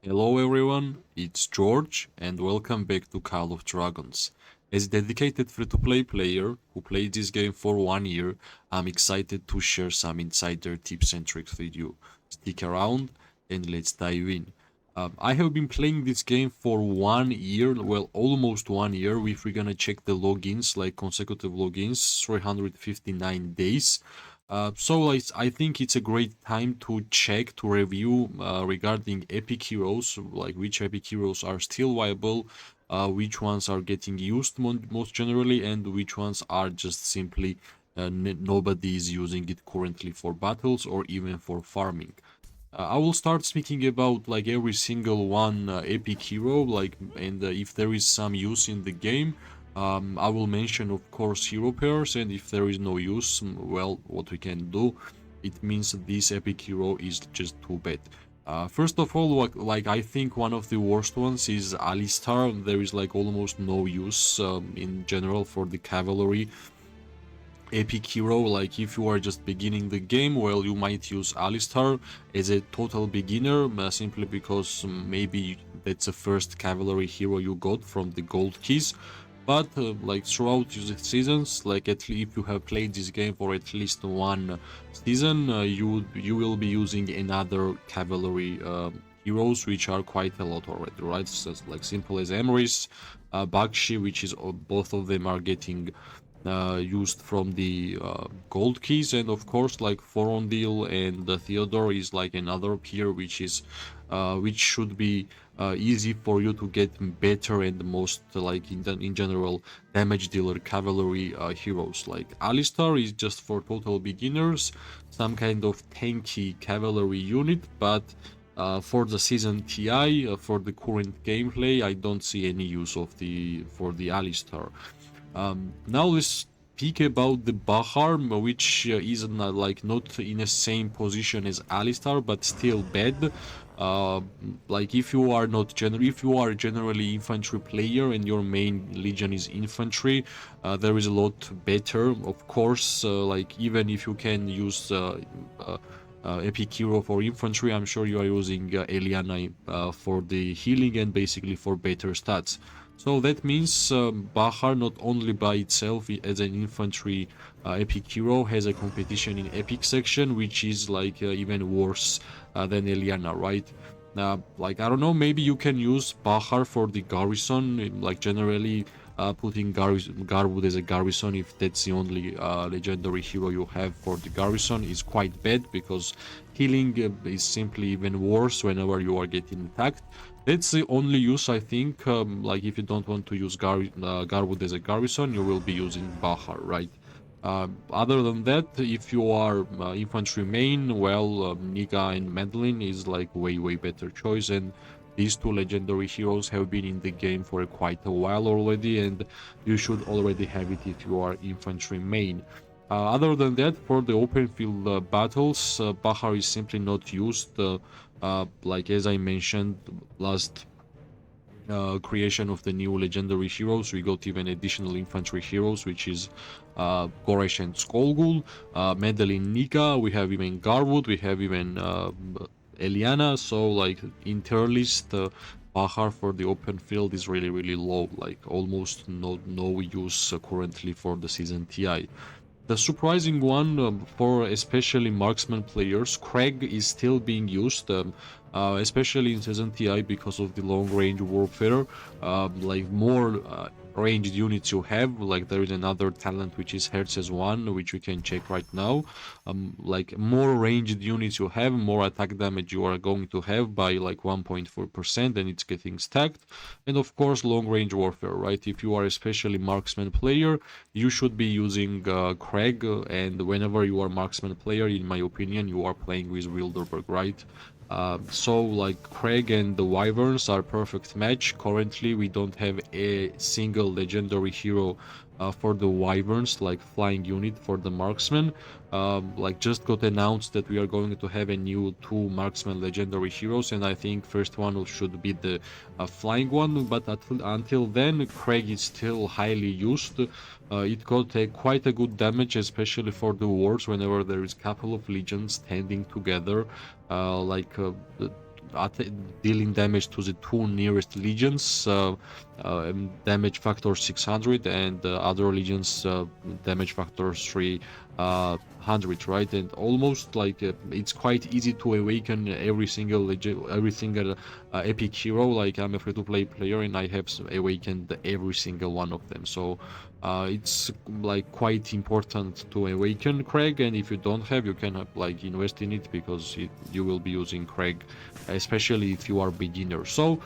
Hello everyone, it's George and welcome back to Call of Dragons. As a dedicated free-to-play player who played this game for 1 year, I'm excited to share some insider tips and tricks with you. Stick around and let's dive in. I have been playing this game for 1 year, well, almost 1 year. If we're gonna check the logins, like consecutive logins, 359 days. I think it's a great time to check, to review regarding epic heroes, like which epic heroes are still viable, which ones are getting used most generally, and which ones are just simply nobody is using it currently for battles or even for farming. I will start speaking about like every single one epic hero, like and if there is some use in the game. I will mention, of course, hero pairs, and if there is no use, well, what we can do, it means that this epic hero is just too bad. First of all, like I think one of the worst ones is Alistair. There is like almost no use in general for the cavalry epic hero. Like if you are just beginning the game, well, you might use Alistair as a total beginner, simply because maybe that's the first cavalry hero you got from the gold keys. But like throughout the seasons, like at least if you have played this game for at least one season, you will be using another cavalry heroes, which are quite a lot already, right? So it's like simple as Emrys, Bakshi, which is both of them are getting used from the gold keys, and of course like Forondil and Theodore is like another peer which should be easy for you to get better and most like in general damage dealer cavalry heroes. Like Alistair is just for total beginners, some kind of tanky cavalry unit, but for the season TI, for the current gameplay, I don't see any use of the Alistair. Now let's speak about the Bakhar, which is like not in the same position as Alistair, but still bad. Uh, like if you are generally infantry player and your main legion is infantry, there is a lot better. Of course, like even if you can use uh, epic hero for infantry, I'm sure you are using Eliana for the healing and basically for better stats. So that means Bakhar not only by itself as an infantry epic hero has a competition in epic section, which is like even worse than Eliana, right? Like I don't know, maybe you can use Bakhar for the garrison, like generally putting Garwood as a garrison if that's the only legendary hero you have for the garrison is quite bad because healing is simply even worse whenever you are getting attacked. That's the only use I think. Like if you don't want to use Garwood as a garrison, you will be using Bakhar, right? Other than that, if you are infantry main, well, Niga and Madeline is like way better choice, and these two legendary heroes have been in the game for quite a while already, and you should already have it if you are infantry main. Other than that, for the open field battles, Bakhar is simply not used. Like as I mentioned last creation of the new legendary heroes, we got even additional infantry heroes, which is Goresh and Skolgul, Madeline Niga, we have even Garwood, we have even Eliana. So like in tier list, Bakhar for the open field is really low, like almost no use currently for the season TI. The surprising one for especially marksman players, Kregg is still being used, especially in Season TI because of the long range warfare. Like more ranged units you have, like there is another talent which is Hertz's 1, which you can check right now. Like more ranged units you have, more attack damage you are going to have by like 1.4%, and it's getting stacked. And of course, long range warfare, right? If you are especially marksman player, you should be using Kregg, and whenever you are marksman player, in my opinion, you are playing with Wilderberg, right? So like Kregg and the Wyverns are perfect match. Currently, we don't have a single legendary hero for the Wyverns, like flying unit for the marksman. Like just got announced that we are going to have a new two marksman legendary heroes, and I think first one should be the flying one. But until then, Kregg is still highly used. It got quite a good damage, especially for the wars whenever there is couple of legions standing together. Like dealing damage to the two nearest legions, damage factor 600, and other legions damage factor 300, right? And almost like it's quite easy to awaken every single epic hero. Like I'm a free-to-play player and I have awakened every single one of them, so it's like quite important to awaken Kregg, and if you don't have, you can like invest in it, because you will be using Kregg, especially if you are beginner. So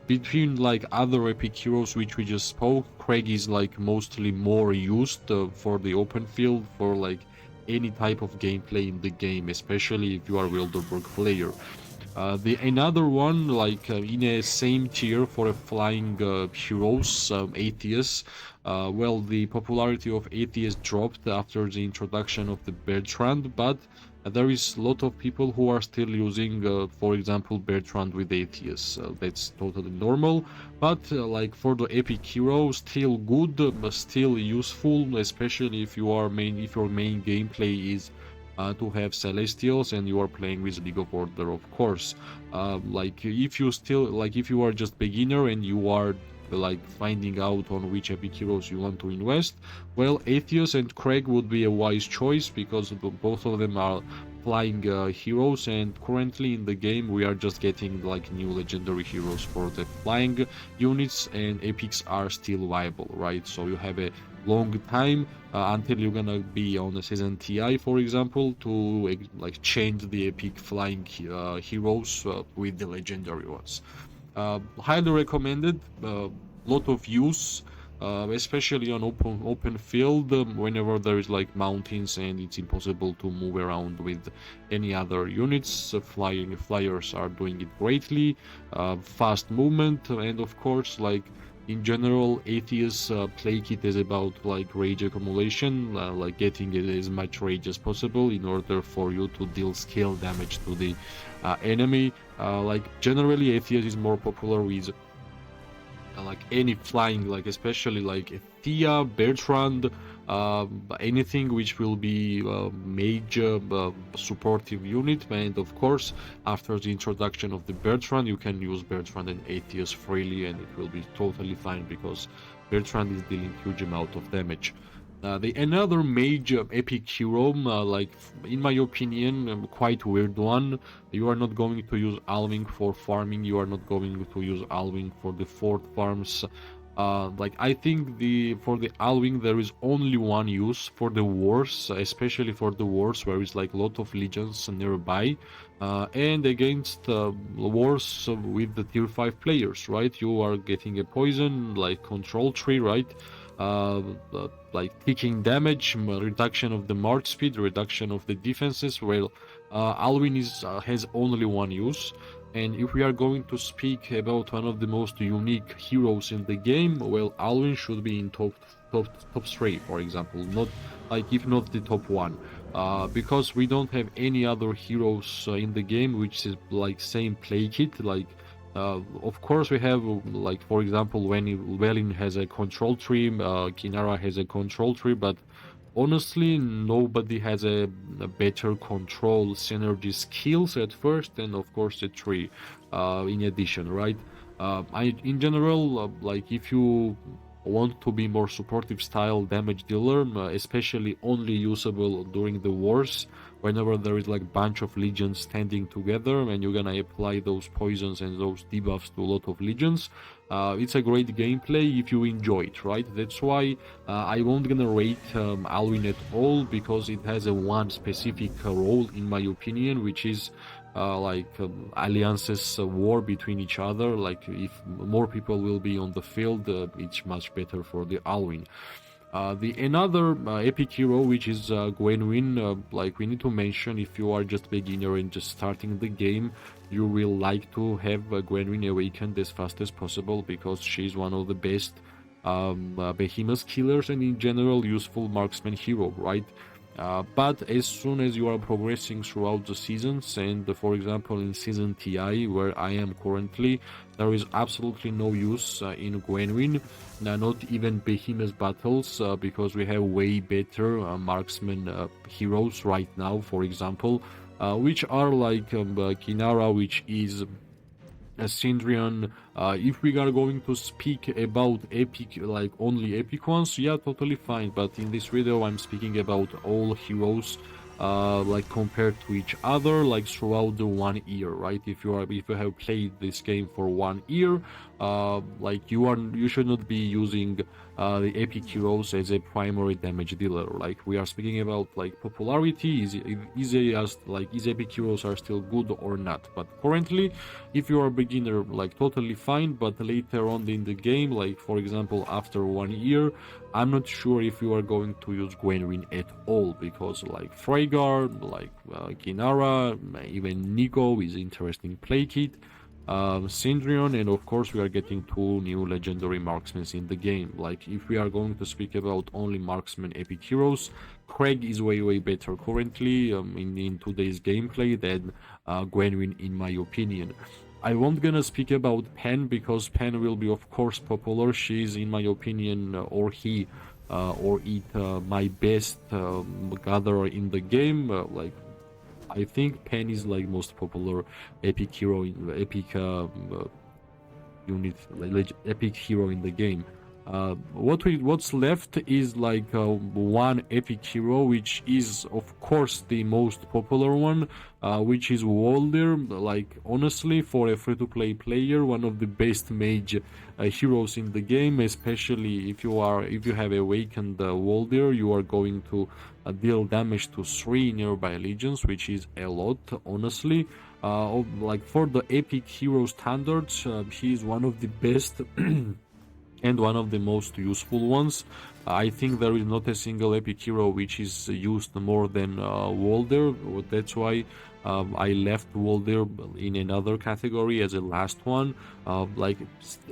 between like other epic heroes which we just spoke, Kregg is like mostly more used for the open field, for like any type of gameplay in the game, especially if you are Wilderberg player. The another one, like in a same tier for a flying heroes, Atheus. Well, the popularity of Atheus dropped after the introduction of the Bertrand, but there is a lot of people who are still using, for example, Bertrand with Atheus. That's totally normal, but like for the epic hero, still good, but still useful, especially if your main gameplay is to have Celestials and you are playing with League of Order, of course. Like if you are just beginner and you are like finding out on which epic heroes you want to invest, well, Atheus and Kregg would be a wise choice, because both of them are flying heroes, and currently in the game we are just getting like new legendary heroes for the flying units, and epics are still viable, right? So you have a long time until you're gonna be on a season TI, for example, to like change the epic flying heroes with the legendary ones. Highly recommended. Lot of use, especially on open field, whenever there is like mountains and it's impossible to move around with any other units. Flyers are doing it greatly. Fast movement, and of course, like in general, Atheus play kit is about like rage accumulation, like getting as much rage as possible in order for you to deal scale damage to the enemy. Like generally, Atheus is more popular with like any flying, like especially like Thea, Bertrand, anything which will be major supportive unit. And of course, after the introduction of the Bertrand, you can use Bertrand and Atheus freely, and it will be totally fine, because Bertrand is dealing huge amount of damage. The another major epic hero, like in my opinion, quite weird one. You are not going to use Alwyn for farming. You are not going to use Alwyn for the fort farms. Like I think for the Alwyn there is only one use, for the wars, especially for the wars where is like a lot of legions nearby, and against wars with the tier 5 players, right? You are getting a poison like control tree, right? Like taking damage, reduction of the march speed, reduction of the defenses. Well, Alwyn has only one use. And if we are going to speak about one of the most unique heroes in the game, well, Alwyn should be in top 3, for example, not like if not the top 1, because we don't have any other heroes in the game which is like same play kit. Like of course we have like, for example, when Welin has a control tree, Kinara has a control tree, but honestly nobody has a better control synergy skills at first, and of course a tree in addition, right? In general, like if you want to be more supportive style damage dealer, especially only usable during the wars, whenever there is like bunch of legions standing together and you're gonna apply those poisons and those debuffs to a lot of legions, it's a great gameplay if you enjoy it, right? That's why I won't gonna rate Alwyn at all, because it has a one specific role in my opinion, which is alliances war between each other. Like if more people will be on the field, it's much better for the Alwyn. The another epic hero, which is Gwanywn, like we need to mention, if you are just beginner and just starting the game, you will like to have Gwanywn awakened as fast as possible, because she's one of the best behemoth killers and in general useful marksman hero, right? But as soon as you are progressing throughout the seasons, and for example in season TI where I am currently, there is absolutely no use in Gwanywn, not even behemoth battles, because we have way better marksman heroes right now. For example, which are like Kinara, which is Syndrian. If we are going to speak about epic, like only epic ones, yeah, totally fine. But in this video, I'm speaking about all heroes, like compared to each other, like throughout the 1 year, right? If you have played this game for 1 year, like you should not be using the epic heroes as a primary damage dealer. Like we are speaking about like popularity, is epic heroes are still good or not. But currently, if you are a beginner, like totally fine. But later on in the game, like for example after 1 year, I'm not sure if you are going to use Gwanywn at all, because like Freygar, like Kinara, even Nico is interesting play kit. Syndrian, and of course we are getting 2 new legendary marksmen in the game. Like if we are going to speak about only marksman epic heroes, Kregg is way better currently in today's gameplay than Gwanywn, in my opinion. I won't gonna speak about Pen, because Pen will be of course popular. She is, in my opinion, or he or it, my best gatherer in the game. Like I think Pen is like most popular epic hero in epic unit, like epic hero in the game. What's left is like one epic hero, which is of course the most popular one, which is Waldyr. Like honestly, for a free-to-play player, one of the best mage heroes in the game. Especially if you have awakened Waldyr, you are going to deal damage to 3 nearby legions, which is a lot, honestly. Like for the epic hero standards, he is one of the best and one of the most useful ones. I think there is not a single epic hero which is used more than Waldyr. That's why I left Waldyr in another category as a last one. Like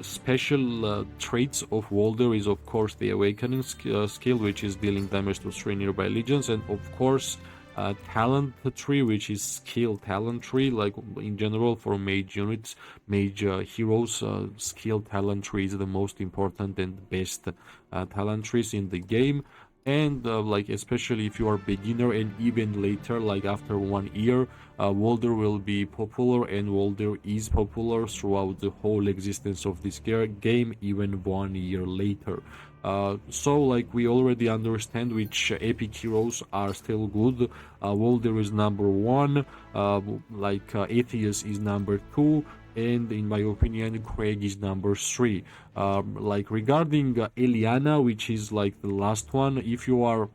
special traits of Waldyr is of course the awakening skill, which is dealing damage to 3 nearby legions, and of course talent tree, which is skill talent tree. Like in general for mage units, mage heroes, skill talent tree is the most important and best talent trees in the game. And like especially if you are beginner, and even later, like after 1 year, Waldyr will be popular, and Waldyr is popular throughout the whole existence of this game, even 1 year later. So like we already understand which epic heroes are still good. Waldyr is number 1, Atheus is number 2, and in my opinion Kregg is number 3. Like regarding Eliana, which is like the last one, if you are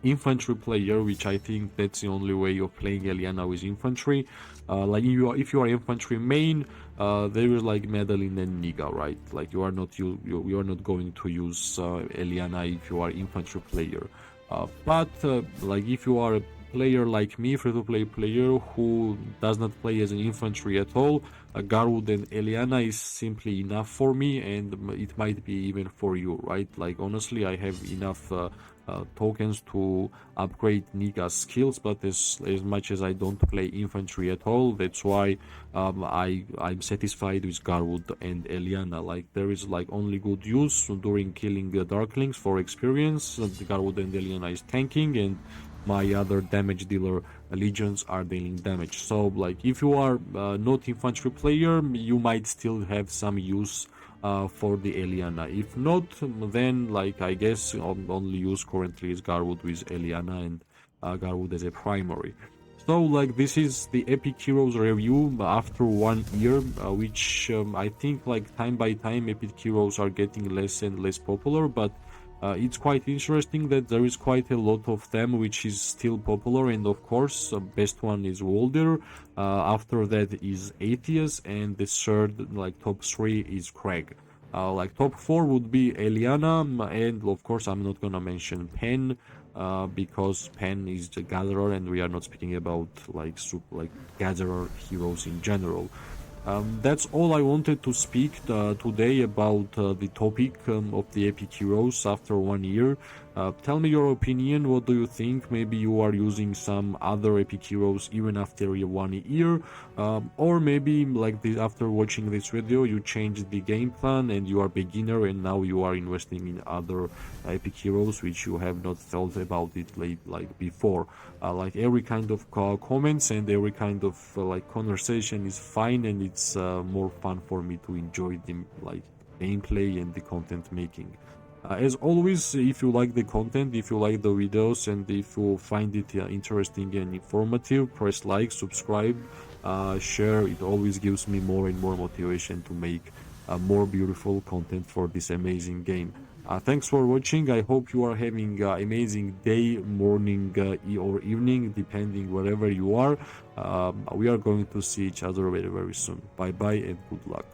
infantry player, which I think that's the only way of playing Eliana with infantry. Like if you are infantry main, there is like Madeline and Niga, right? Like you are not going to use Eliana if you are infantry player. But like if you are a player like me, free-to-play player who does not play as an infantry at all, Garwood and Eliana is simply enough for me, and it might be even for you, right? Like honestly, I have enough tokens to upgrade Niga's skills, but as much as I don't play infantry at all, that's why I'm satisfied with Garwood and Eliana. Like there is like only good use during killing Darklings for experience. Garwood and Eliana is tanking, and my other damage dealer legions are dealing damage. So like if you are not infantry player, you might still have some use for the Eliana. If not, then like I guess only use currently is Garwood with Eliana, and Garwood as a primary. So like this is the epic heroes review after 1 year, which I think like time by time epic heroes are getting less and less popular, but it's quite interesting that there is quite a lot of them which is still popular. And of course best one is Waldyr, after that is Atheus, and the third, like top 3, is Kregg. Like top 4 would be Eliana, and of course I'm not gonna mention Pen, because Pen is the gatherer, and we are not speaking about like gatherer heroes in general. That's all I wanted to speak today about the topic of the epic heroes after 1 year. Tell me your opinion. What do you think? Maybe you are using some other epic heroes even after 1 year, or maybe like this, after watching this video, you changed the game plan and you are beginner and now you are investing in other epic heroes which you have not thought about it like before. Like every kind of comments and every kind of like conversation is fine, and it's more fun for me to enjoy the like gameplay and the content making. As always, if you like the content, if you like the videos, and if you find it interesting and informative, press like, subscribe, share. It always gives me more and more motivation to make more beautiful content for this amazing game. Thanks for watching. I hope you are having amazing day, morning, or evening, depending wherever you are. We are going to see each other very, very soon. Bye bye and good luck.